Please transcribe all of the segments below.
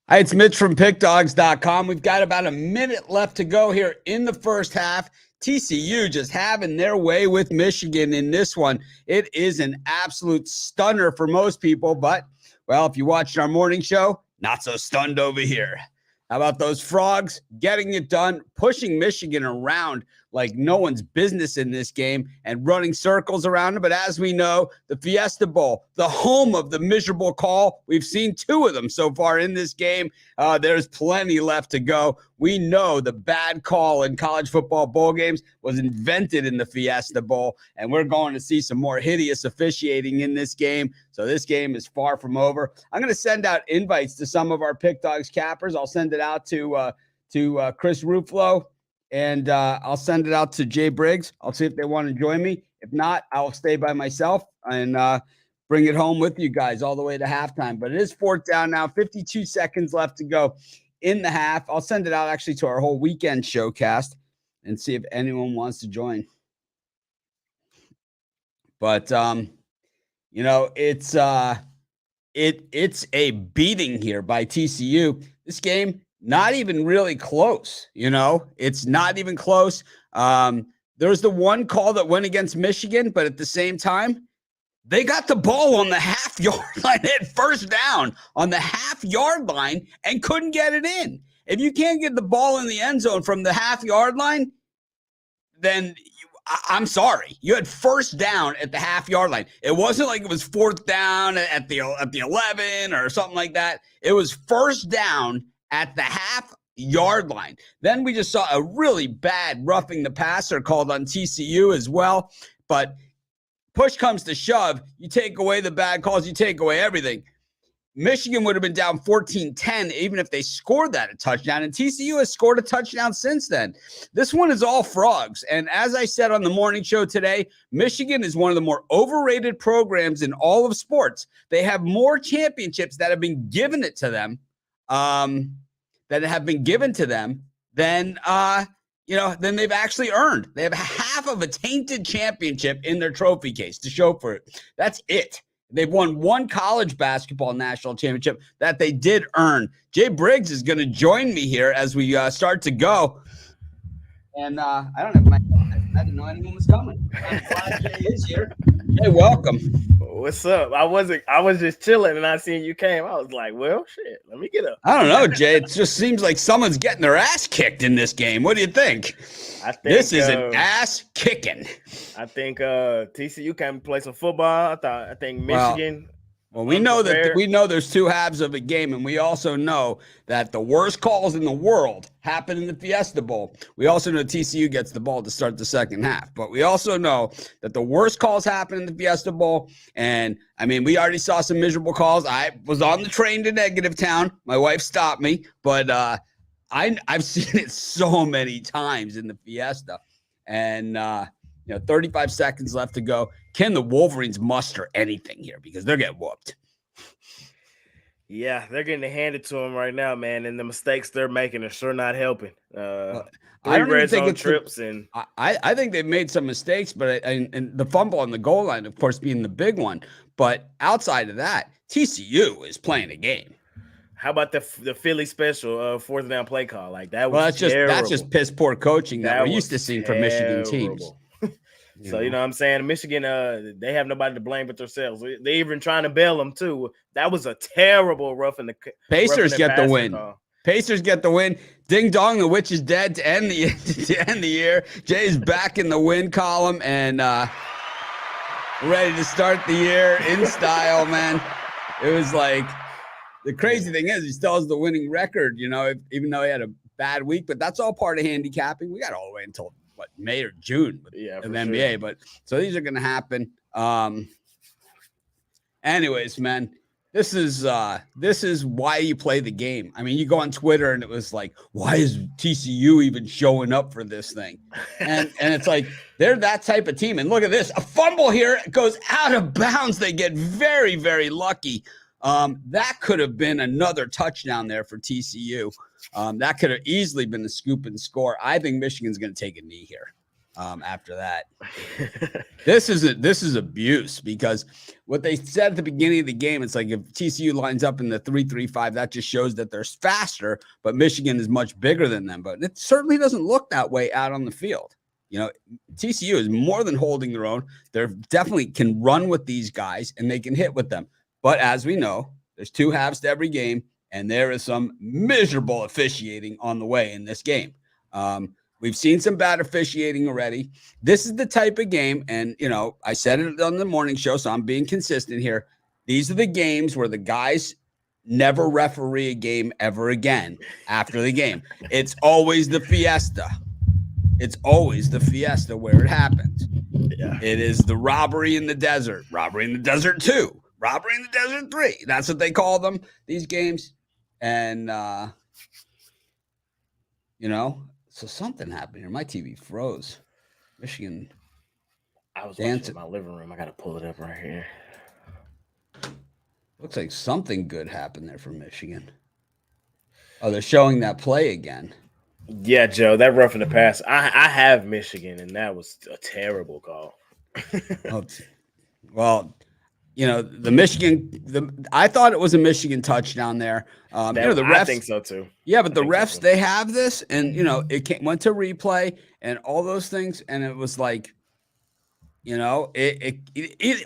Hi, it's Mitch from PickDogs.com. We've got about a minute left to go here in the first half. TCU just having their way with Michigan in this one. It is an absolute stunner for most people, but, well, if you watched our morning show, not so stunned over here. How about those Frogs getting it done, pushing Michigan around like no one's business in this game and running circles around it? But as we know, the Fiesta Bowl, the home of the miserable call, we've seen two of them so far in this game. There's plenty left to go. We know the bad call in college football bowl games was invented in the Fiesta Bowl, and we're going to see some more hideous officiating in this game. So this game is far from over. I'm going to send out invites to some of our Pick Dogs cappers. I'll send it out to Chris Ruflo, and I'll send it out to Jay Briggs. I'll see if they want to join me. If not, I'll stay by myself and bring it home with you guys all the way to halftime. But it is fourth down now, 52 seconds left to go in the half. I'll send it out actually to our whole weekend showcast and see if anyone wants to join. But you know, it's a beating here by TCU. This game not even really close. You know, it's not even close. There's the one call that went against Michigan, but at the same time, they got the ball on the half-yard line at first down on the half-yard line and couldn't get it in. If you can't get the ball in the end zone from the half-yard line, then I'm sorry. You had first down at the half-yard line. It wasn't like it was fourth down at the 11 or something like that. It was first down at the half-yard line. Then we just saw a really bad roughing the passer called on TCU as well. But push comes to shove, you take away the bad calls, you take away everything. Michigan would have been down 14-10 even if they scored that a touchdown, and TCU has scored a touchdown since then. This one is all Frogs, and as I said on the morning show today, Michigan is one of the more overrated programs in all of sports. They have more championships that have been given it to them, than they've actually earned. They have half of a tainted championship in their trophy case to show for it. That's it. They've won one college basketball national championship that they did earn. Jay Briggs is going to join me here as we start to go. And I don't have my I didn't know anyone was coming. I'm glad Jay is here. Hey, welcome. What's up? I was just chilling and I seen you came. I was like, well, shit, let me get up. I don't know, Jay. It just seems like someone's getting their ass kicked in this game. What do you think? I think this is an ass kicking. I think TCU can play some football. I think Michigan. Well, we know there's two halves of a game, and we also know that the worst calls in the world happen in the Fiesta Bowl. We also know TCU gets the ball to start the second half, but we also know that the worst calls happen in the Fiesta Bowl. And I mean, we already saw some miserable calls. I was on the train to Negative Town. My wife stopped me, but I've seen it so many times in the Fiesta. And 35 seconds left to go. Can the Wolverines muster anything here? Because they're getting whooped. Yeah, they're getting handed to them right now, man. And the mistakes they're making are sure not helping. I don't even think it's trips I think they've made some mistakes, but and the fumble on the goal line, of course, being the big one. But outside of that, TCU is playing a game. How about the Philly special fourth down play call? Like that was that's just piss poor coaching that we're used to seeing from Michigan teams. So, you know what I'm saying? Michigan, they have nobody to blame but themselves. They even trying to bail them, too. That was a terrible roughing the Pacers get the win. Pacers get the win. Ding dong, the witch is dead to end the year. Jay's back in the win column and ready to start the year in style, man. It was like the crazy thing is he still has the winning record, even though he had a bad week. But that's all part of handicapping. We got all the way until May or June in the NBA, sure. But so these are going to happen. Anyways, man, this is why you play the game. I mean, you go on Twitter and it was like, why is TCU even showing up for this thing? And it's like, they're that type of team. And look at this, a fumble here goes out of bounds. They get very, very lucky. That could have been another touchdown there for TCU. That could have easily been a scoop and score. I think Michigan's going to take a knee here. after that. This is abuse, because what they said at the beginning of the game, it's like if TCU lines up in the 3-3-5, that just shows that they're faster, but Michigan is much bigger than them. But it certainly doesn't look that way out on the field. You know, TCU is more than holding their own. They're definitely can run with these guys and they can hit with them. But as we know, there's 2 halves to every game, and there is some miserable officiating on the way in this game. We've seen some bad officiating already. This is the type of game, and, you know, I said it on the morning show, so I'm being consistent here. These are the games where the guys never referee a game ever again after the game. It's always the Fiesta. It's always the Fiesta where it happens. Yeah. It is the robbery in the desert, robbery in the desert 2, robbery in the desert 3. That's what they call them, these games. And, you know, so something happened here. My TV froze. Michigan. I was watching in my living room. I got to pull it up right here. Looks like something good happened there for Michigan. Oh, they're showing that play again. Yeah, Joe, that rough in the pass. I have Michigan, and that was a terrible call. Well, you know, I thought it was a Michigan touchdown there. You know, the refs, I think so too. Yeah, but the refs, they have this, and, you know, it went to replay and all those things, and it was like, you know,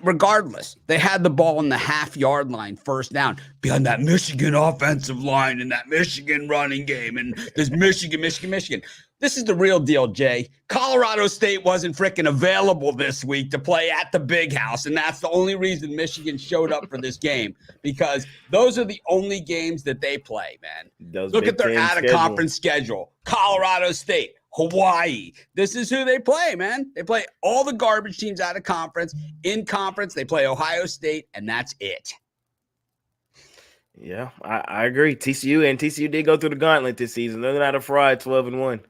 regardless, they had the ball in the half-yard line, first down, behind that Michigan offensive line and that Michigan running game, and this Michigan. This is the real deal, Jay. Colorado State wasn't freaking available this week to play at the Big House, and that's the only reason Michigan showed up for this game, because those are the only games that they play, man. Look at their out-of-conference schedule. Colorado State, Hawaii. This is who they play, man. They play all the garbage teams out of conference. In conference, they play Ohio State, and that's it. Yeah, I agree. TCU did go through the gauntlet this season. They're not a fraud, 12-1.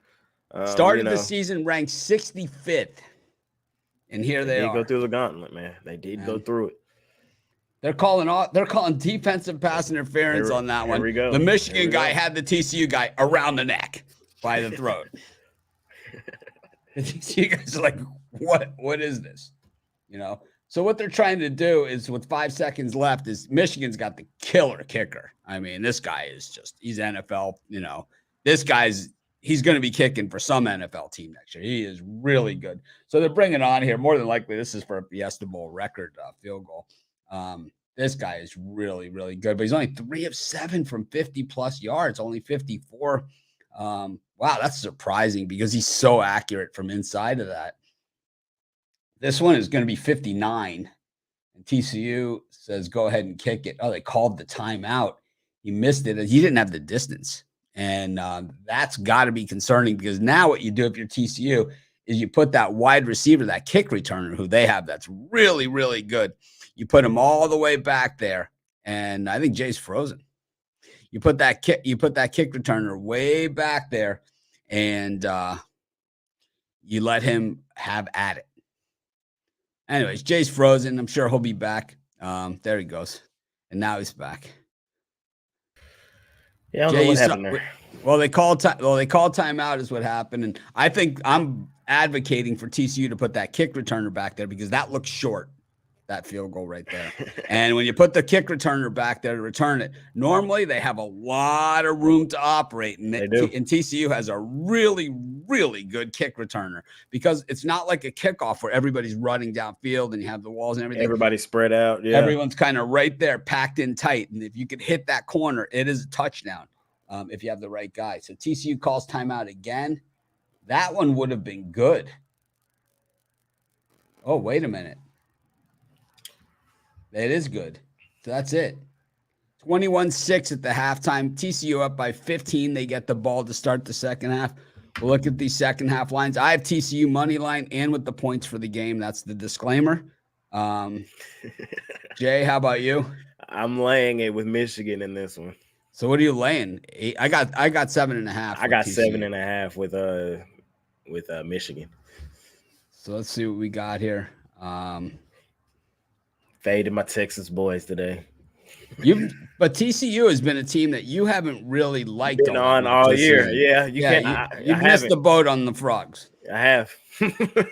Started the season ranked 65th, and here they are. Go through the gauntlet, man. They did go through it. They're calling defensive pass interference on that one. Here we go. The Michigan guy had the TCU guy around the neck by the throat. The TCU guys are like, what is this? You know? So what they're trying to do is, with 5 seconds left, is Michigan's got the killer kicker. I mean, this guy is he's NFL, you know. He's going to be kicking for some NFL team next year. He is really good. So they're bringing on here. More than likely, this is for a Fiesta Bowl record field goal. This guy is really, really good, but he's only 3 of 7 from 50-plus yards, only 54. Wow, that's surprising, because he's so accurate from inside of that. This one is going to be 59, and TCU says, go ahead and kick it. Oh, they called the timeout. He missed it. He didn't have the distance. And that's got to be concerning, because now what you do if you're TCU is you put that wide receiver, that kick returner who they have that's really, really good. You put him all the way back there, and I think Jay's frozen. You put that kick returner way back there, and you let him have at it. Anyways, Jay's frozen. I'm sure he'll be back. There he goes, and now he's back. Yeah, I don't know what happened there. Well, they called timeout is what happened, and I think I'm advocating for TCU to put that kick returner back there, because that looks short, that field goal right there. And when you put the kick returner back there to return it, normally they have a lot of room to operate, and TCU has a really, really good kick returner, because it's not like a kickoff where everybody's running downfield and you have the walls and everything. Everybody's spread out. Yeah, everyone's kind of right there, packed in tight, and if you could hit that corner, it is a touchdown. If you have the right guy. So TCU calls timeout again. That one would have been good. Oh, wait a minute. It is good. So that's it. 21-6 at the halftime. TCU up by 15. They get the ball to start the second half. We'll look at these second half lines. I have TCU money line and with the points for the game. That's the disclaimer. Jay, how about you? I'm laying it with Michigan in this one. So what are you laying? 8? I got 7.5. I got 7.5 with Michigan. So let's see what we got here. Faded my Texas boys today. But TCU has been a team that you haven't really liked all year. Yeah, you've missed the boat on the Frogs. I have.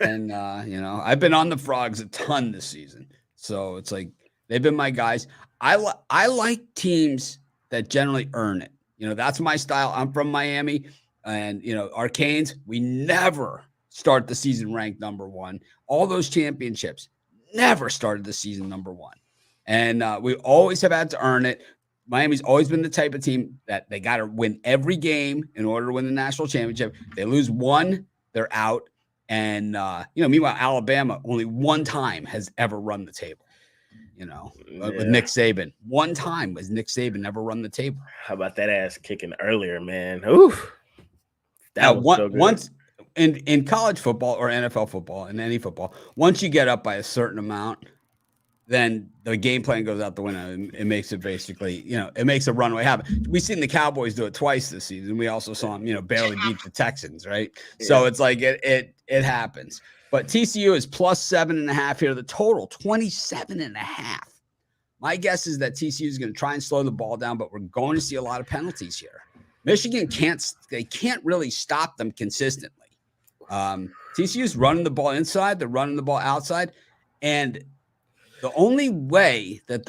And I've been on the Frogs a ton this season. So it's like they've been my guys. I like teams that generally earn it. That's my style. I'm from Miami, and our Canes, we never start the season ranked number one. All those championships never started the season number one. And we always have had to earn it. Miami's always been the type of team that they got to win every game in order to win the national championship. They lose one, they're out. And, meanwhile, Alabama only one time has ever run the table, with Nick Saban. One time has Nick Saban ever run the table. How about that ass kicking earlier, man? Oof. That was so good. Once in college football or NFL football and any football, once you get up by a certain amount, then the game plan goes out the window. It makes it basically, it makes a runaway happen. We've seen the Cowboys do it twice this season. We also saw them, barely beat the Texans, right? Yeah. So it's like it happens. But TCU is plus 7.5 here. The total 27.5. My guess is that TCU is going to try and slow the ball down, but we're going to see a lot of penalties here. Michigan can't really stop them consistently. TCU is running the ball inside, they're running the ball outside, and the only way that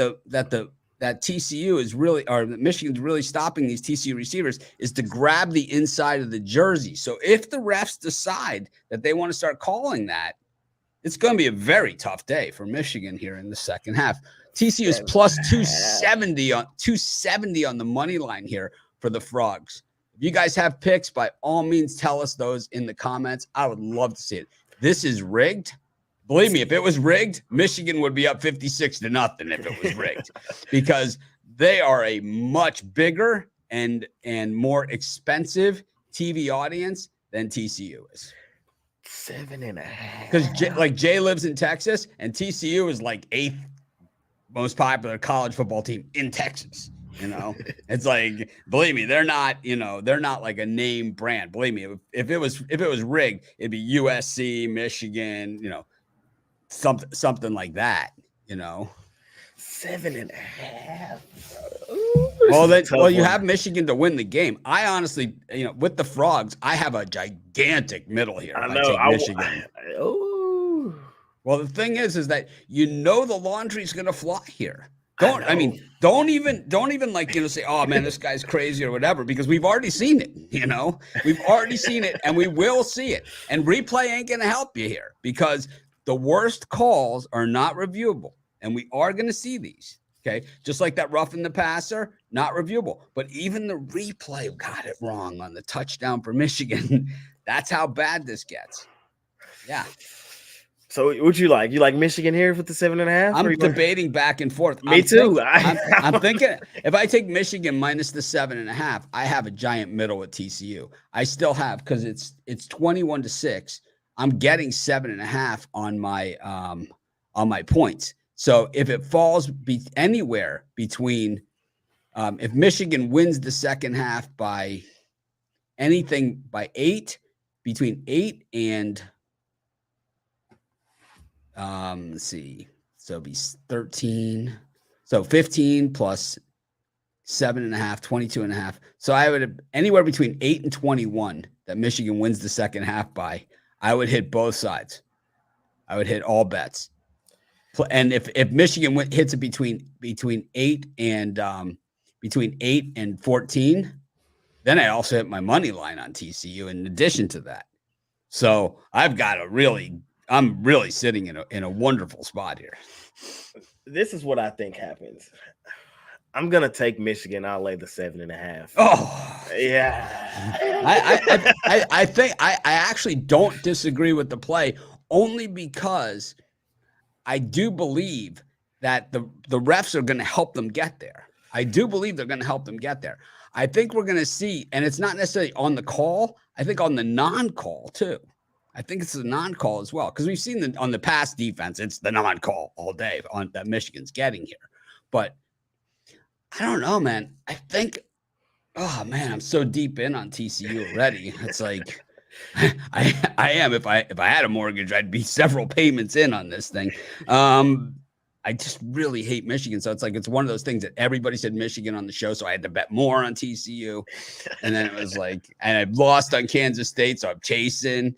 TCU is really, or that Michigan's really stopping these TCU receivers is to grab the inside of the jersey. So if the refs decide that they want to start calling that, it's going to be a very tough day for Michigan here in the second half. TCU is plus 270 on the money line here for the Frogs. If you guys have picks, by all means, tell us those in the comments. I would love to see it. This is rigged. Believe me, if it was rigged, Michigan would be up 56-0 if it was rigged, because they are a much bigger and more expensive TV audience than TCU is. 7.5. Because Jay lives in Texas, and TCU is like 8th most popular college football team in Texas. It's like, believe me, they're not like a name brand. Believe me, if it was rigged, it'd be USC, Michigan, something like that, 7.5. Well, you have Michigan to win the game. I honestly, with the Frogs, I have a gigantic middle here. I know. Michigan. Well, the thing is that the laundry's going to fly here. Don't even say, oh man, this guy's crazy or whatever, because we've already seen it. We've already seen it, and we will see it. And replay ain't going to help you here, because the worst calls are not reviewable, and we are going to see these. Okay, just like that roughing the passer, not reviewable. But even the replay got it wrong on the touchdown for Michigan. That's how bad this gets. Yeah. So what you like? You like Michigan here with the 7.5? I'm debating back and forth. Me too. I'm thinking if I take Michigan minus the 7.5, I have a giant middle with TCU. I still have, because it's 21-6. I'm getting 7.5 on my points. So if it falls anywhere between, if Michigan wins the second half by anything by 8, between 8 and let's see, so it'd be 13, so 15 plus 7.5, 22.5. So I would anywhere between 8 and 21 that Michigan wins the second half by. I would hit both sides. I would hit all bets. And if Michigan hits it between 8 and 14, then I also hit my money line on TCU in addition to that. So I'm really sitting in a wonderful spot here. This is what I think happens. I'm gonna take Michigan. I'll lay the 7.5. Oh yeah. I think I actually don't disagree with the play, only because I do believe that the refs are going to help them get there. I do believe they're going to help them get there. I think we're going to see, and it's not necessarily on the call. I think on the non-call too. I think it's the non-call as well, because we've seen on the pass defense, it's the non-call all day on that Michigan's getting here. But I don't know, man. I think, oh man, I'm so deep in on TCU already. It's like I am. If I had a mortgage, I'd be several payments in on this thing. I just really hate Michigan. So it's one of those things that everybody said Michigan on the show. So I had to bet more on TCU. And then it was like, and I lost on Kansas State. So I'm chasing.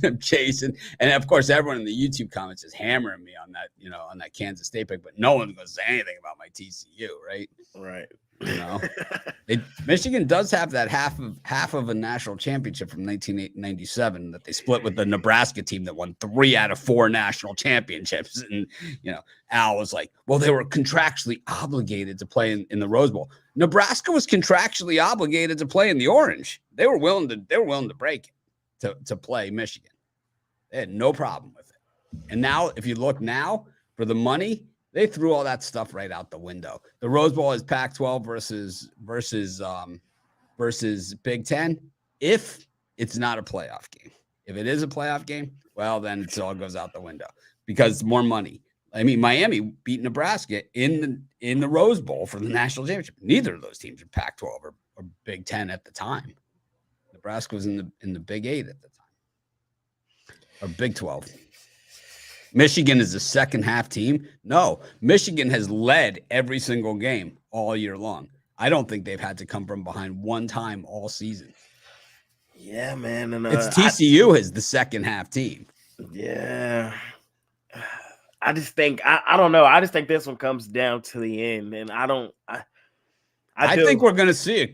I'm chasing. And of course, everyone in the YouTube comments is hammering me on that, on that Kansas State pick, but no one's going to say anything about my TCU, right? Right. Michigan does have that half of a national championship from 1997 that they split with the Nebraska team that won 3 out of 4 national championships. And, Al was like, well, they were contractually obligated to play in the Rose Bowl. Nebraska was contractually obligated to play in the Orange. They were willing to break it to play Michigan. They had no problem with it. And now, if you look now for the money, they threw all that stuff right out the window. The Rose Bowl is Pac-12 versus Big Ten. If it's not a playoff game, if it is a playoff game, well, then it all goes out the window because more money. I mean, Miami beat Nebraska in the Rose Bowl for the national championship. Neither of those teams are Pac-12 or Big Ten at the time. Nebraska was in the Big 8 at the time, or Big 12. Michigan is a second half team. No, Michigan has led every single game all year long. I don't think they've had to come from behind one time all season. Yeah, man. And it's TCU is the second half team. Yeah. I just think I don't know. I just think this one comes down to the end, and I think we're going to see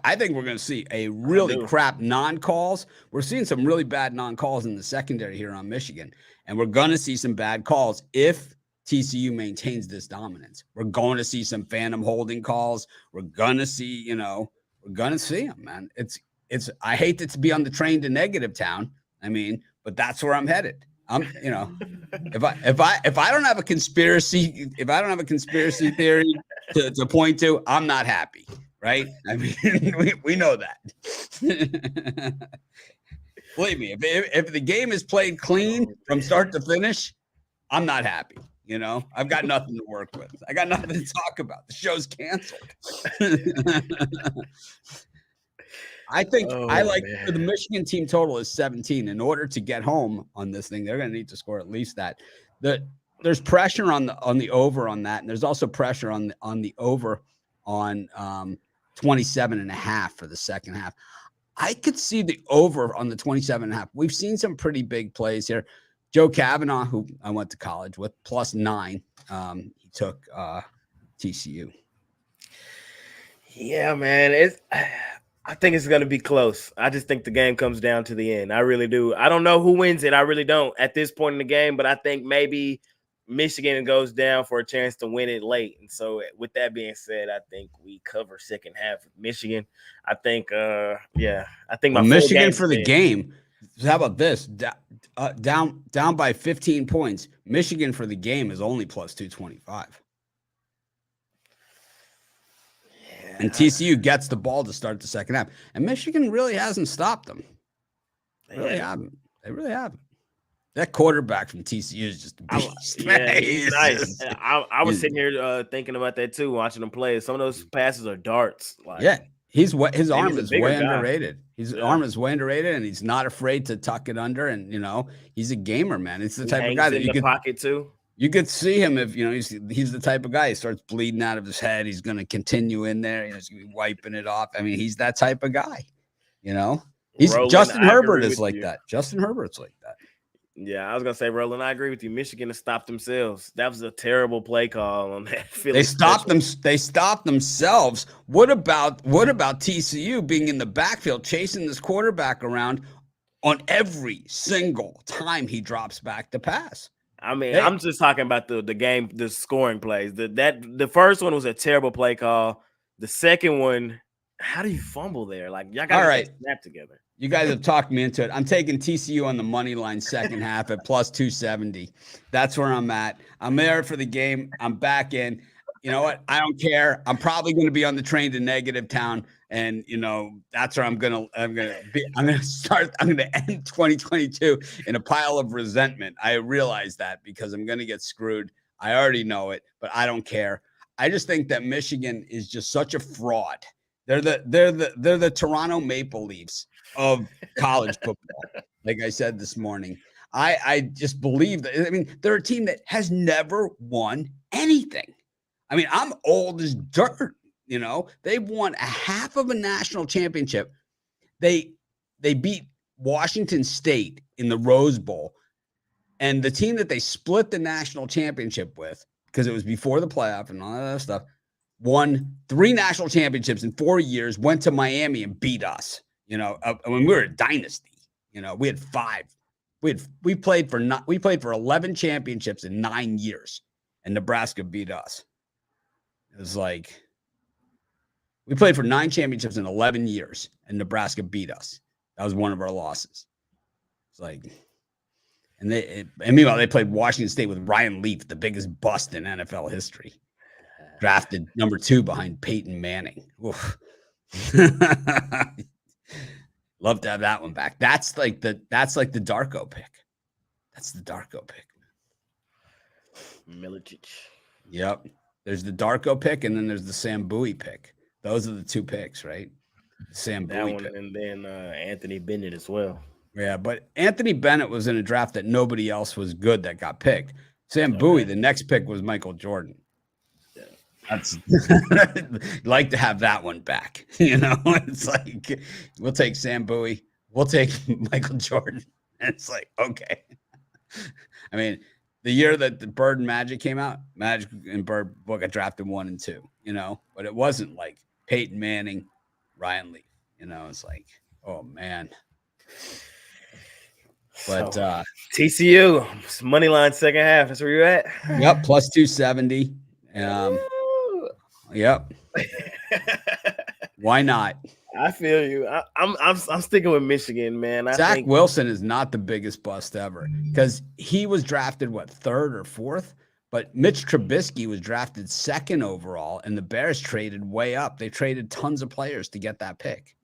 I think we're going to see a really crap non-calls. We're seeing some really bad non-calls in the secondary here on Michigan, and we're going to see some bad calls if TCU maintains this dominance. We're going to see some phantom holding calls. We're going to see, we're going to see them, man. I hate to be on the train to negative town. I mean, but that's where I'm headed. If I don't have a conspiracy theory to point to, I'm not happy, right? I mean, we know that. Believe me, if the game is played clean from start to finish, I'm not happy. I've got nothing to work with. I got nothing to talk about. The show's canceled. I think for the Michigan team total is 17. In order to get home on this thing, they're going to need to score at least that. There's pressure on the over on that, and there's also pressure on the over on 27.5 for the second half. I could see the over on the 27.5. We've seen some pretty big plays here. Joe Kavanaugh, who I went to college with, +9. He took TCU. Yeah, man. I think it's going to be close. I just think the game comes down to the end. I really do. I don't know who wins it. I really don't at this point in the game, but I think maybe Michigan goes down for a chance to win it late. And so with that being said, I think we cover second half of Michigan. I think, I think Michigan for the game. How about this? Down by 15 points. Michigan for the game is only +225. And TCU gets the ball to start the second half. And Michigan really hasn't stopped them. They really haven't. That quarterback from TCU is just a beast. He's nice. I was sitting here thinking about that too, watching him play. Some of those passes are darts. His arm is way underrated. His arm is way underrated, and he's not afraid to tuck it under. And he's a gamer, man. It's the type of guy that you could pocket too. You could see him if he's the type of guy. He starts bleeding out of his head. He's going to continue in there. He's going to be wiping it off. I mean, he's that type of guy. Justin Herbert is like that. Justin Herbert's like that. Yeah, I was gonna say, Roland, I agree with you. Michigan has stopped themselves. That was a terrible play call on that. They stopped them. They stopped themselves. What about TCU being in the backfield chasing this quarterback around on every single time he drops back to pass? I mean, I'm just talking about the game, the scoring plays. The first one was a terrible play call. The second one, how do you fumble there? Like, y'all got to snap together. You guys have talked me into it. I'm taking TCU on the money line second half at +270. That's where I'm at. I'm there for the game. I'm back in. You know what? I don't care. I'm probably going to be on the train to negative town, and that's where I'm going to be. I'm going to end 2022 in a pile of resentment. I realize that because I'm going to get screwed. I already know it, but I don't care. I just think that Michigan is just such a fraud. They're the Toronto Maple Leafs of college football. Like I said this morning, I just believe that. I mean, they're a team that has never won anything. I mean, I'm old as dirt. They've won a half of a national championship. They beat Washington State in the Rose Bowl, and the team that they split the national championship with, because it was before the playoff and all that other stuff, won 3 national championships in 4 years. Went to Miami and beat us. When we were a dynasty. We had 5. We played for 11 championships in 9 years, and Nebraska beat us. It was like we played for 9 championships in 11 years, and Nebraska beat us. That was one of our losses. It's like, and meanwhile they played Washington State with Ryan Leaf, the biggest bust in NFL history, drafted number 2 behind Peyton Manning. Love to have that one back. That's like the Darko pick. That's the Darko pick. Milicic. Yep. There's the Darko pick, and then there's the Sam Bowie pick. Those are the 2 picks, right? Sam Bowie pick. And then Anthony Bennett as well. Yeah, but Anthony Bennett was in a draft that nobody else was good that got picked. Sam Bowie, the next pick was Michael Jordan. That's like to have that one back. It's like we'll take Sam Bowie, we'll take Michael Jordan. And it's like, okay. I mean, the year that the Bird and Magic came out, Magic and Bird both got drafted 1 and 2, but it wasn't like Peyton Manning, Ryan Leaf. It's like, oh man. But TCU money line second half. That's where you're at. Yep, plus 270. Yep. Why not? I feel you. I'm sticking with Michigan, man. Zach Wilson is not the biggest bust ever because he was drafted 3rd or 4th, but Mitch Trubisky was drafted 2nd overall, and the Bears traded way up. They traded tons of players to get that pick.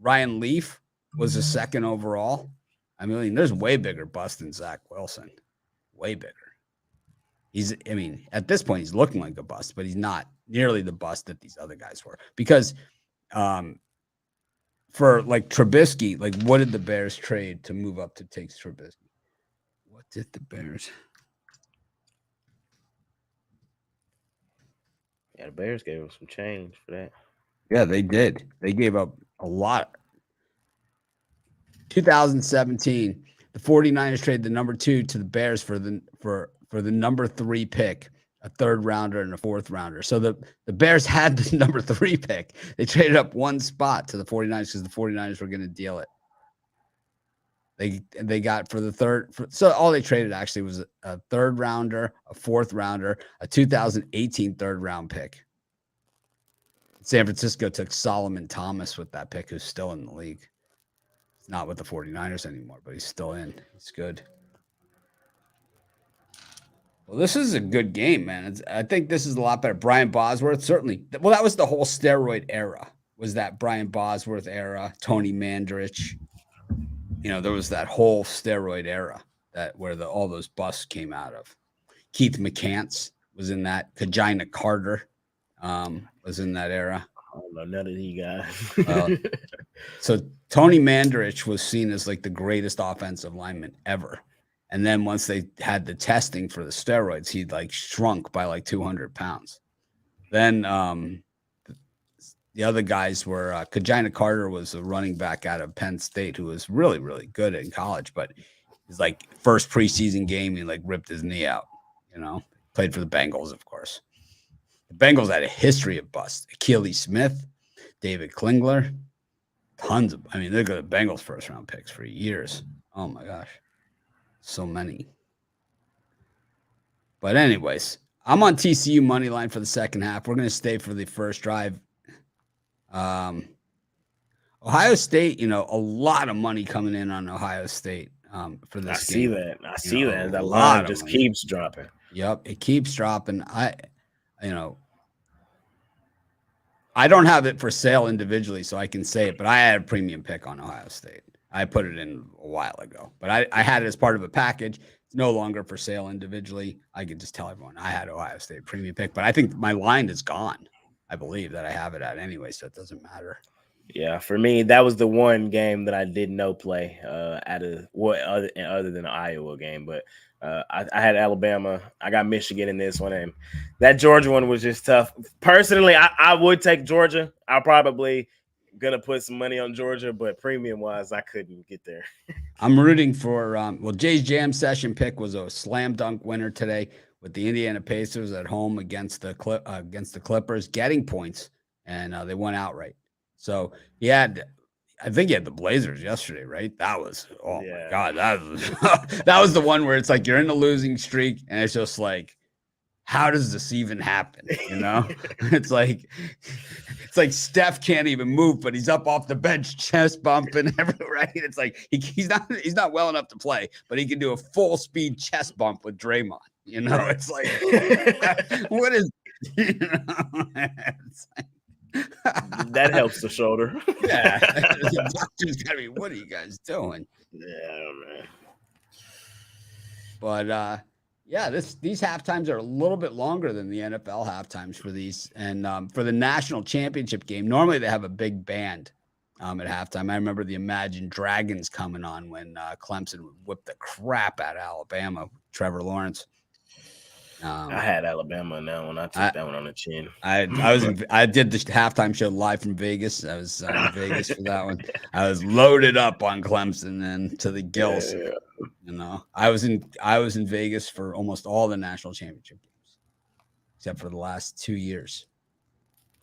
Ryan Leaf was a 2nd overall. I mean, there's way bigger bust than Zach Wilson. Way bigger. At this point, he's looking like a bust, but he's not nearly the bust that these other guys were. Because for like Trubisky, like what did the Bears trade to move up to take Trubisky? What did the Bears? Yeah, the Bears gave him some change for that. Yeah, they did. They gave up a lot. 2017, the 49ers traded the number 2 to the Bears for the number 3 pick, a 3rd rounder and a 4th rounder. So the Bears had the number 3 pick. They traded up 1 spot to the 49ers because the 49ers were going to deal it. They got for the 3rd. So all they traded actually was a 3rd rounder, a 4th rounder, a 2018 3rd round pick. San Francisco took Solomon Thomas with that pick, who's still in the league. He's not with the 49ers anymore, but he's still in. He's good. Well, this is a good game, man. I think this is a lot better. Brian Bosworth, certainly. Well, that was the whole steroid era, was that Brian Bosworth era, Tony Mandarich. There was that whole steroid era where all those busts came out of. Keith McCants was in that. Kajina Carter was in that era. I don't know none of these guys. So Tony Mandarich was seen as like the greatest offensive lineman ever. And then once they had the testing for the steroids, he like shrunk by like 200 pounds. Then the other guys were Kajina Carter was a running back out of Penn State who was really, really good in college, but his like first preseason game, he like ripped his knee out, played for the Bengals, of course. The Bengals had a history of busts. Achilles Smith, David Klingler, tons of, they're the Bengals first round picks for years. Oh my gosh. So many. But anyways, I'm on TCU money line for the second half. We're going to stay for the first drive. Ohio State, a lot of money coming in on Ohio State for this game. I see that. The line just keeps dropping. Yep, it keeps dropping. I don't have it for sale individually, so I can say it, but I had a premium pick on Ohio State. I put it in a while ago, but I had it as part of a package. It's no longer for sale individually. I could just tell everyone I had Ohio State premium pick, but I think my line is gone. I believe that I have it at anyway, so it doesn't matter. Yeah, for me, that was the one game that I didn't know play out of what other than the Iowa game. But I had Alabama. I got Michigan in this one, and that Georgia one was just tough. Personally, I would take Georgia. I'm probably gonna put some money on Georgia, but premium wise, I couldn't get there. I'm rooting for well, Jay's jam session pick was a slam dunk winner today with the Indiana Pacers at home against the Clippers, getting points, and they went outright. So he had, I think he had the Blazers yesterday, right? That was, oh my Yeah. God, that was that was the one where it's like you're in a losing streak, and it's just like, how does this even happen? You know, it's like Steph can't even move, but he's up off the bench, chest bumping everywhere. Right? It's like he's not well enough to play, but he can do a full speed chest bump with Draymond. You know, Right. it's like what is you know? It's like, That helps the shoulder. yeah, the doctor's gotta be. What are you guys doing? Yeah, man. But yeah, these halftimes are a little bit longer than the NFL halftimes for these. And for the national championship game, normally they have a big band at halftime. I remember the Imagine Dragons coming on when Clemson would whip the crap out of Alabama, Trevor Lawrence. I had Alabama in that one. I took that one on the chin. I did the halftime show live from Vegas. I was in Vegas for that one. I was loaded up on Clemson and to the gills. Yeah. You know, I was in Vegas for almost all the national championship games, except for the last 2 years.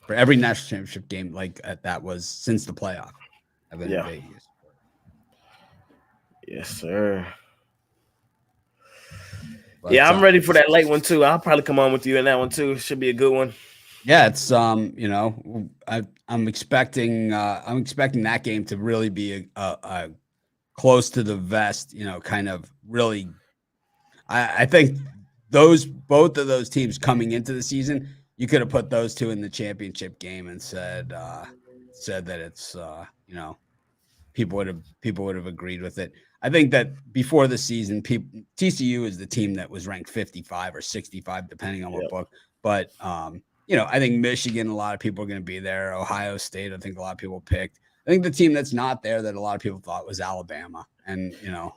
For every national championship game like that was since the playoff, I've been in Vegas. Yes, sir. But, yeah, I'm ready for that late one too. I'll probably come on with you in that one too. Should be a good one. Yeah, it's you know, I'm expecting that game to really be a close to the vest, you know, kind of really. I think both of those teams coming into the season, you could have put those two in the championship game and said that it's you know, people would have agreed with it. I think that before the season, TCU is the team that was ranked 55 or 65, depending on what book. But you know, I think Michigan, a lot of people are going to be there. Ohio State, I think a lot of people picked. I think the team that's not there that a lot of people thought was Alabama, and you know,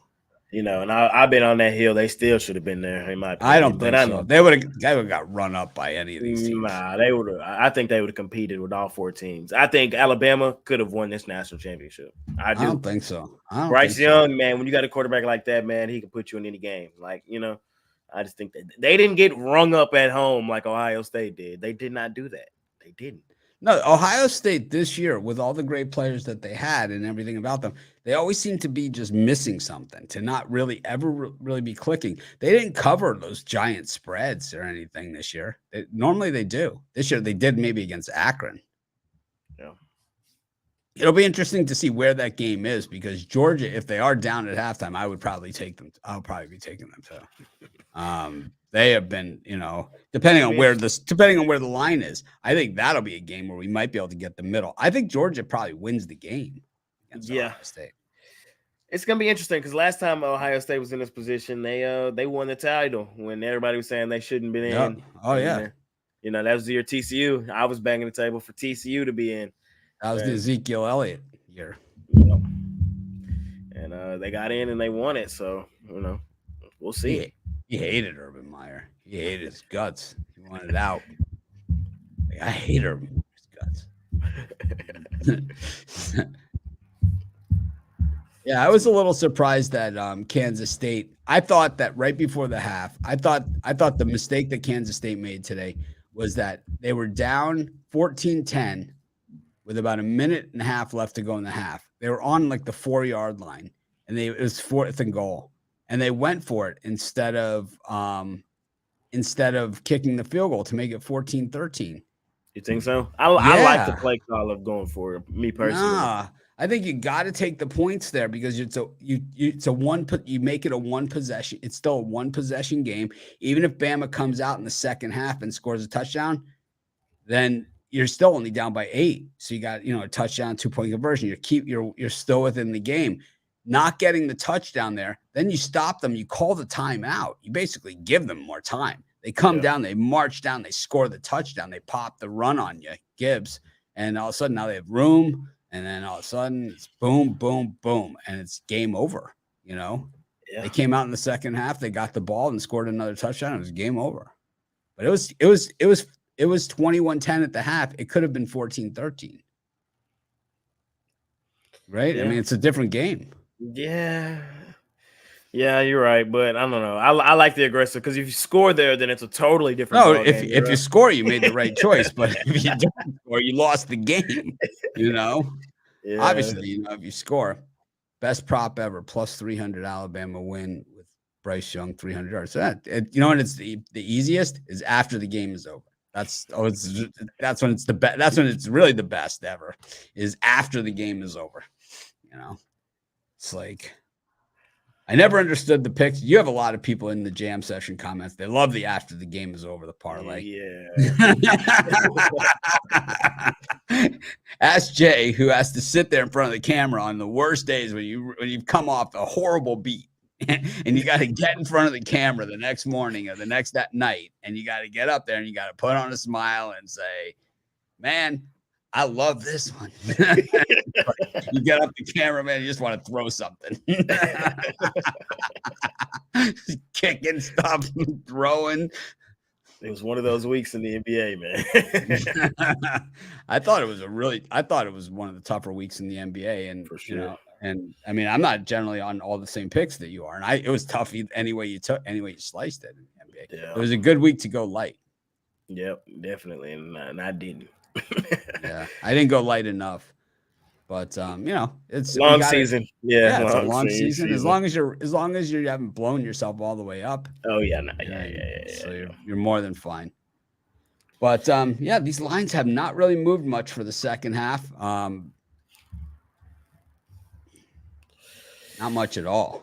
and I've been on that hill. They still should have been there, in my opinion. I don't think so. They would have got run up by any of these teams. Nah, they would have. I think they would have competed with all 4 teams. I think Alabama could have won this national championship. I don't think so. Bryce Young, man, when you got a quarterback like that, man, he can put you in any game. Like, you know, I just think that they didn't get rung up at home like Ohio State did. They did not do that. They didn't. No, Ohio State this year, with all the great players that they had and everything about them, they always seem to be just missing something, to not really ever really be clicking. They didn't cover those giant spreads or anything this year. Normally they do. This year they did, maybe against Akron. Yeah. It'll be interesting to see where that game is, because Georgia, if they are down at halftime, I would probably take them. I'll probably be taking them too. They have been, you know, depending on where the line is. I think that'll be a game where we might be able to get the middle. I think Georgia probably wins the game against Ohio State. It's gonna be interesting because last time Ohio State was in this position, they won the title when everybody was saying they shouldn't be in. Oh yeah, you know, that was the year TCU. I was banging the table for TCU to be in. That was the Ezekiel Elliott year. Yep. And they got in and they won it. So, you know, we'll see. He hated Urban Meyer. He hated his guts. He wanted it out. Like, I hate Urban Meyer's guts. Yeah, I was a little surprised that Kansas State. I thought that right before the half, I thought the mistake that Kansas State made today was that they were down 14-10 with about a minute and a half left to go in the half. They were on like the 4-yard line, and it was 4th and goal. And they went for it instead of kicking the field goal to make it 14-13. You think so? I like the play call of going for it, me personally. Nah, I think you got to take the points there, because you make it a one possession. It's still a one possession game. Even if Bama comes out in the second half and scores a touchdown, then you're still only down by 8. So you got, you know, a touchdown, 2-point conversion. You're still within the game. Not getting the touchdown there, then you stop them. You call the timeout. You basically give them more time. They come down, they march down, they score the touchdown, they pop the run on you, Gibbs, and all of a sudden now they have room, And then all of a sudden, it's boom, boom, boom, and it's game over. They came out in the second half. They got the ball and scored another touchdown. It was game over. But it was 21-10 at the half. It could have been 14-13. Right? Yeah. I mean, it's a different game. Yeah. Yeah, you're right, but I don't know. I like the aggressive because if you score there, then it's a totally different. No, if you score, you made the right choice. But if you don't score, you lost the game. Yeah. Obviously, if you score, best prop ever, plus 300 Alabama win with Bryce Young 300 yards. So and it's the easiest is after the game is over. That's when it's the best. That's when it's really the best ever is after the game is over. It's like. I never understood the picks. You have a lot of people in the jam session comments. They love the after the game is over, the parlay. Yeah. Ask Jay, who has to sit there in front of the camera on the worst days when you've come off a horrible beat and you got to get in front of the camera the next morning or that night, and you got to get up there and you got to put on a smile and say, man, I love this one. You get up the camera, man, you just want to throw something. Kicking stuff, throwing. It was one of those weeks in the NBA, man. I thought it was one of the tougher weeks in the NBA. And for sure. And I mean, I'm not generally on all the same picks that you are. And it was tough any way you sliced it in the NBA. Yeah. It was a good week to go light. Yep, definitely. And I didn't. Yeah, I didn't go light enough, but it's long season. Yeah, it's a long season. As long as you haven't blown yourself all the way up. Oh yeah, So you're more than fine. But these lines have not really moved much for the second half. Not much at all.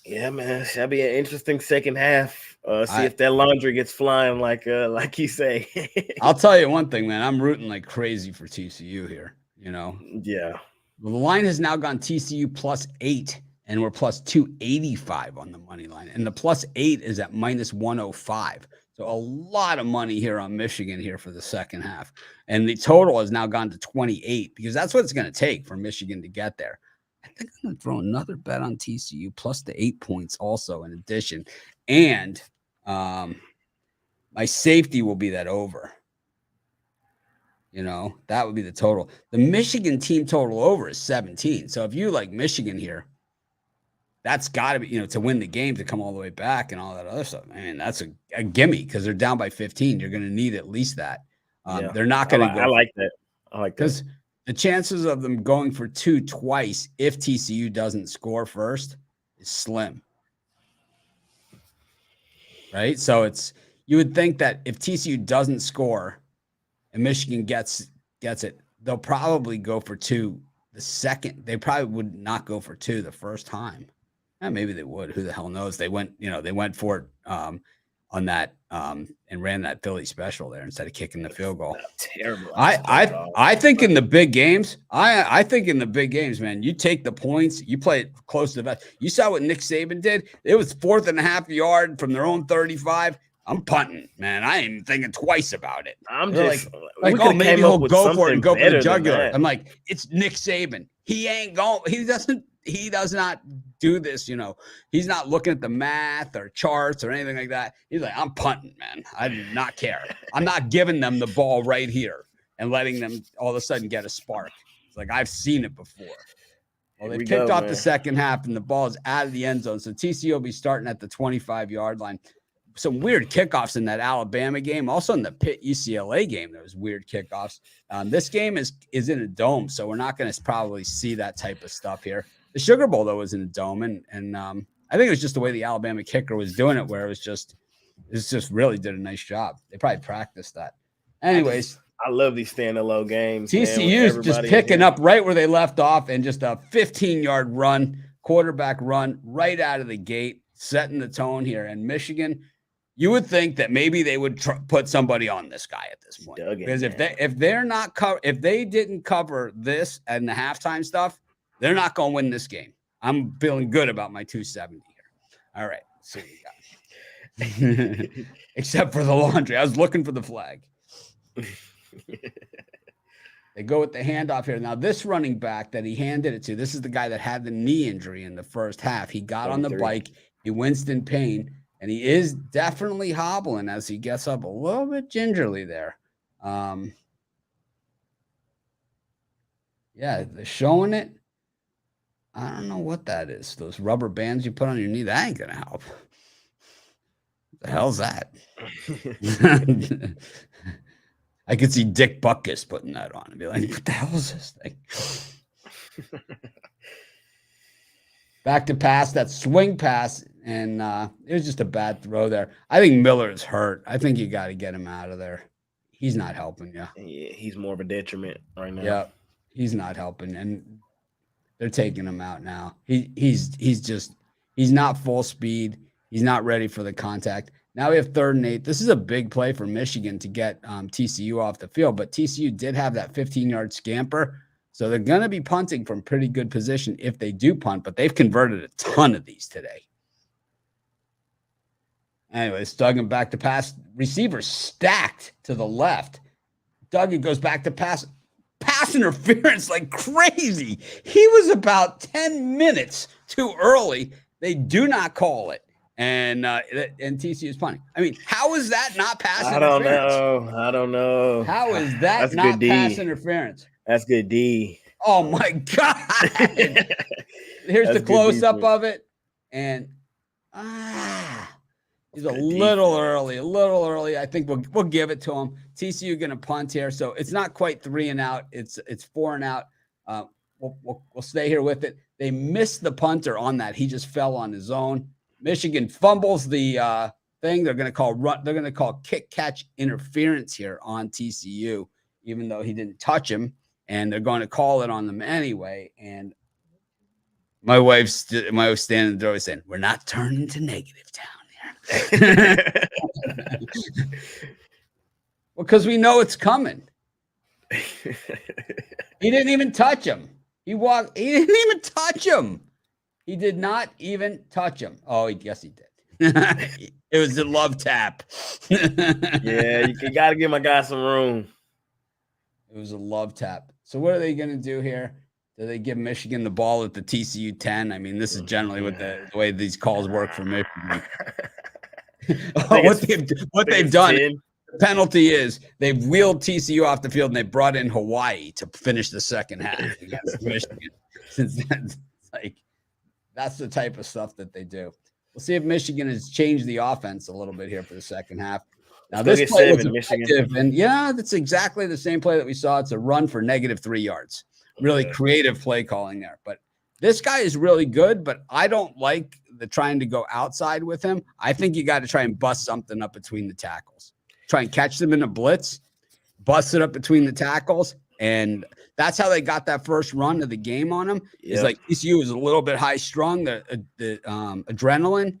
Yeah, man, that'll be an interesting second half. See if that laundry gets flying like you say. I'll tell you one thing, man. I'm rooting like crazy for TCU here. Yeah. Well, the line has now gone TCU +8, and we're +285 on the money line, and the +8 is at -105. So a lot of money here on Michigan here for the second half, and the total has now gone to 28 because that's what it's going to take for Michigan to get there. I think I'm going to throw another bet on TCU plus the 8 points also in addition. And my safety will be that over. That would be the total. The Michigan team total over is 17. So if you like Michigan here, that's got to be, to win the game, to come all the way back and all that other stuff. I mean, that's a gimme because they're down by 15. You're going to need at least that. They're not going to go. I like that. Because the chances of them going for 2 twice if TCU doesn't score first is slim. Right? So you would think that if TCU doesn't score and Michigan gets it, they'll probably go for 2 the second. They probably would not go for 2 the first time. Maybe they would. Who the hell knows? They went for it on that and ran that Philly special there instead of kicking the field goal. Terrible. I think in the big games, I think in the big games, man, you take the points, you play it close to the vest. You saw what Nick Saban did. It was 4th and a half yard from their own 35. I'm punting, man. I ain't even thinking twice about it. I'm just like oh, maybe he'll go for it and go for the jugular. I'm like, it's Nick Saban. He ain't going. He does not do this. He's not looking at the math or charts or anything like that. He's like, I'm punting, man. I do not care. I'm not giving them the ball right here and letting them all of a sudden get a spark. It's like, I've seen it before. Well, they kicked off the second half and the ball is out of the end zone. So TCU will be starting at the 25-yard line. Some weird kickoffs in that Alabama game. Also in the Pitt UCLA game, there was weird kickoffs. This game is in a dome, so we're not going to probably see that type of stuff here. The Sugar Bowl, though, was in a dome, and I think it was just the way the Alabama kicker was doing it, where it just really did a nice job. They probably practiced that. Anyways, I love these stand-alone games. TCU's just picking up right where they left off, and just a 15-yard run, quarterback run, right out of the gate, setting the tone here. And Michigan, you would think that maybe they would put somebody on this guy at this point, because if they didn't cover this and the halftime stuff, they're not going to win this game. I'm feeling good about my 270 here. All right, let's see what you got. Except for the laundry, I was looking for the flag. They go with the handoff here. Now, this running back that he handed it to, this is the guy that had the knee injury in the first half. He got on the bike. He winced in pain, and he is definitely hobbling as he gets up a little bit gingerly there. Yeah, they're showing it. I don't know what that is. Those rubber bands you put on your knee, that ain't going to help. What the hell's that? I could see Dick Butkus putting that on and be like, what the hell is this thing? Back to pass, that swing pass, and it was just a bad throw there. I think Miller is hurt. I think you got to get him out of there. He's not helping you. Yeah, he's more of a detriment right now. Yeah, he's not helping, and they're taking him out now. He's not full speed. He's not ready for the contact. Now we have 3rd and 8. This is a big play for Michigan to get TCU off the field, but TCU did have that 15-yard scamper, so they're going to be punting from pretty good position if they do punt, but they've converted a ton of these today. Anyways, Duggan back to pass. Receiver stacked to the left. Duggan goes back to pass. Pass interference like crazy. He was about 10 minutes too early. They do not call it. And TCU is punting. I mean, how is that not pass interference? I don't know. How is that not pass interference? That's good D. Oh, my God. Here's the close-up of it. And, he's a little early. I think we'll give it to him. TCU going to punt here. So it's not quite 3 and out. It's 4 and out. We'll stay here with it. They missed the punter on that. He just fell on his own. Michigan fumbles the thing. They're going to call kick catch interference here on TCU, even though he didn't touch him, and they're going to call it on them anyway. And my wife's standing in the doorway saying, "We're not turning to negative town here." Well, because we know it's coming. He didn't even touch him. He didn't even touch him. He did not even touch him. Oh, yes, he did. It was a love tap. Yeah, you got to give my guy some room. It was a love tap. So what are they going to do here? Do they give Michigan the ball at the TCU 10? I mean, this is generally what the way these calls work for Michigan. What they've done, the penalty is they've wheeled TCU off the field and they brought in Hawaii to finish the second half against Michigan. Since then, that's the type of stuff that they do. We'll see if Michigan has changed the offense a little bit here for the second half. Now, this play was effective, and that's exactly the same play that we saw. It's a run for -3 yards. Really creative play calling there. But this guy is really good, but I don't like the trying to go outside with him. I think you got to try and bust something up between the tackles. Try and catch them in a blitz, bust it up between the tackles, and that's how they got that first run of the game on him. It's like TCU was a little bit high strung, the adrenaline,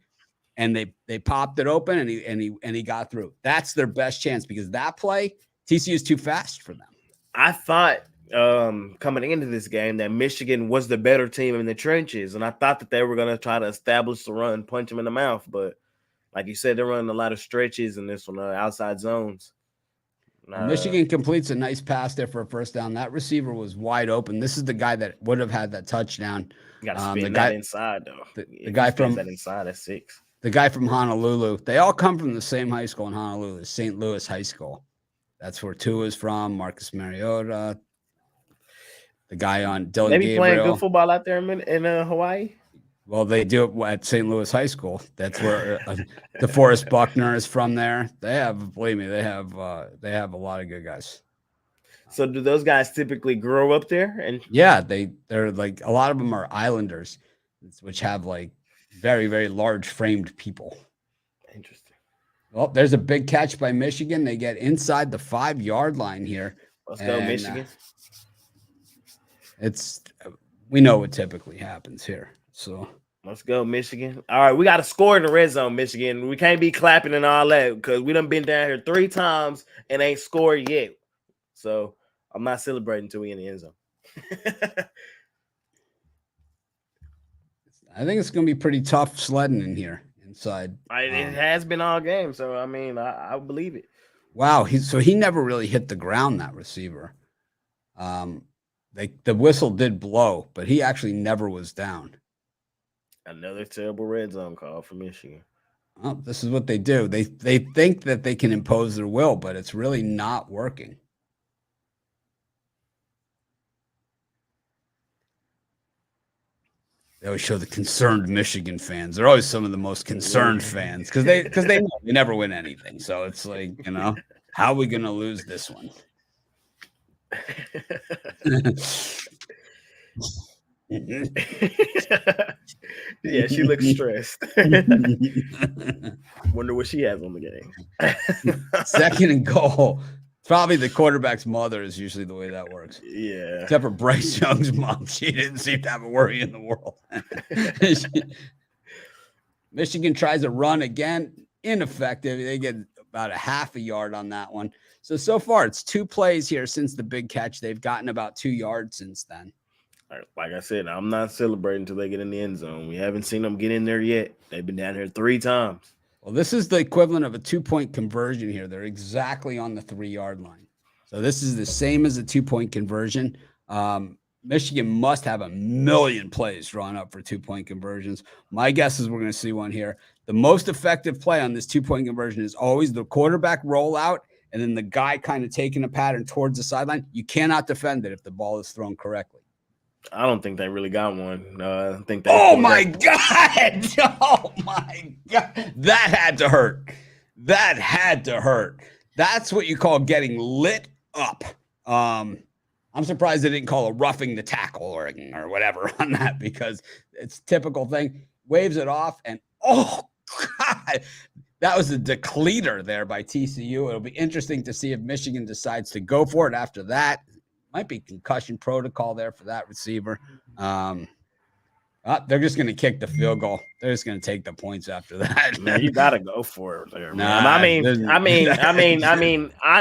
and they popped it open and he got through. That's their best chance because that play, TCU is too fast for them. I thought coming into this game that Michigan was the better team in the trenches, and I thought that they were going to try to establish the run, punch them in the mouth. But like you said, they're running a lot of stretches in this one, outside zones. Michigan completes a nice pass there for a first down. That receiver was wide open. This is the guy that would have had that touchdown. You got to spin that inside, though. The guy from that inside at 6. The guy from Honolulu. They all come from the same high school in Honolulu, St. Louis High School. That's where Tua is from. Marcus Mariota. The guy on Dylan Maybe Gabriel. Playing good football out there in Hawaii. Well, they do it at St. Louis High School. That's where DeForest Buckner is from there. They have, believe me, they have a lot of good guys. So do those guys typically grow up there? And yeah, they're like a lot of them are Islanders, which have like very, very large framed people. Interesting. Well, there's a big catch by Michigan. They get inside the 5-yard line here. Let's go, Michigan. We know what typically happens here. So let's go, Michigan. All right, we got to score in the red zone, Michigan. We can't be clapping and all that because we done been down here 3 times and ain't scored yet. So I'm not celebrating until we in the end zone. I think it's going to be pretty tough sledding in here inside. It has been all game, so I mean, I believe it. Wow, he never really hit the ground, that receiver. The whistle did blow, but he actually never was down. Another terrible red zone call for Michigan. Well, this is what they do. They think that they can impose their will, but it's really not working. They always show the concerned Michigan fans. They're always some of the most concerned fans because they know they never win anything. So it's like, how are we going to lose this one? Yeah, she looks stressed. Wonder what she has on the game. Second and goal. Probably the quarterback's mother is usually the way that works. Yeah. Except for Bryce Young's mom. She didn't seem to have a worry in the world. Michigan tries a run again. Ineffective. They get about a half a yard on that one. So far, it's 2 plays here since the big catch. They've gotten about 2 yards since then. Like I said, I'm not celebrating until they get in the end zone. We haven't seen them get in there yet. They've been down here 3 times. Well, this is the equivalent of a 2-point conversion here. They're exactly on the 3-yard line. So this is the same as a 2-point conversion. Michigan must have a million plays drawn up for 2-point conversions. My guess is we're going to see one here. The most effective play on this 2-point conversion is always the quarterback rollout and then the guy kind of taking a pattern towards the sideline. You cannot defend it if the ball is thrown correctly. I don't think they really got one. I think they. Oh my God! Oh my God! That had to hurt. That had to hurt. That's what you call getting lit up. I'm surprised they didn't call a roughing the tackle or whatever on that because it's a typical thing. Waves it off and oh God, that was a decleater there by TCU. It'll be interesting to see if Michigan decides to go for it after that. Might be concussion protocol there for that receiver. They're just going to kick the field goal. They're just going to take the points after that. Man, you got to go for it there, man. Nah,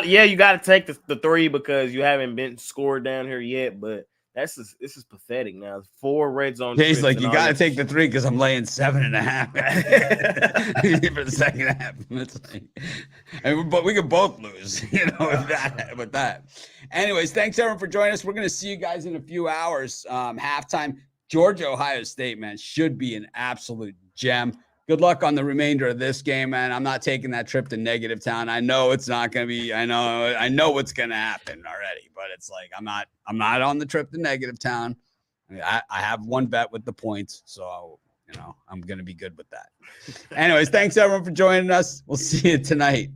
yeah, you got to take the 3 because you haven't been scored down here yet. But this is pathetic. Now 4 red zone. He's like, you got to take the 3 because I'm laying 7.5 for the second half. It's like, but we could both lose, with that. Anyways, thanks everyone for joining us. We're going to see you guys in a few hours. Halftime. Georgia, Ohio State, man, should be an absolute gem. Good luck on the remainder of this game, man. I'm not taking that trip to Negative Town. I know it's not going to be. I know what's going to happen already, but it's like I'm not on the trip to Negative Town. I have one bet with the points, so I'm going to be good with that. Anyways, thanks everyone for joining us. We'll see you tonight.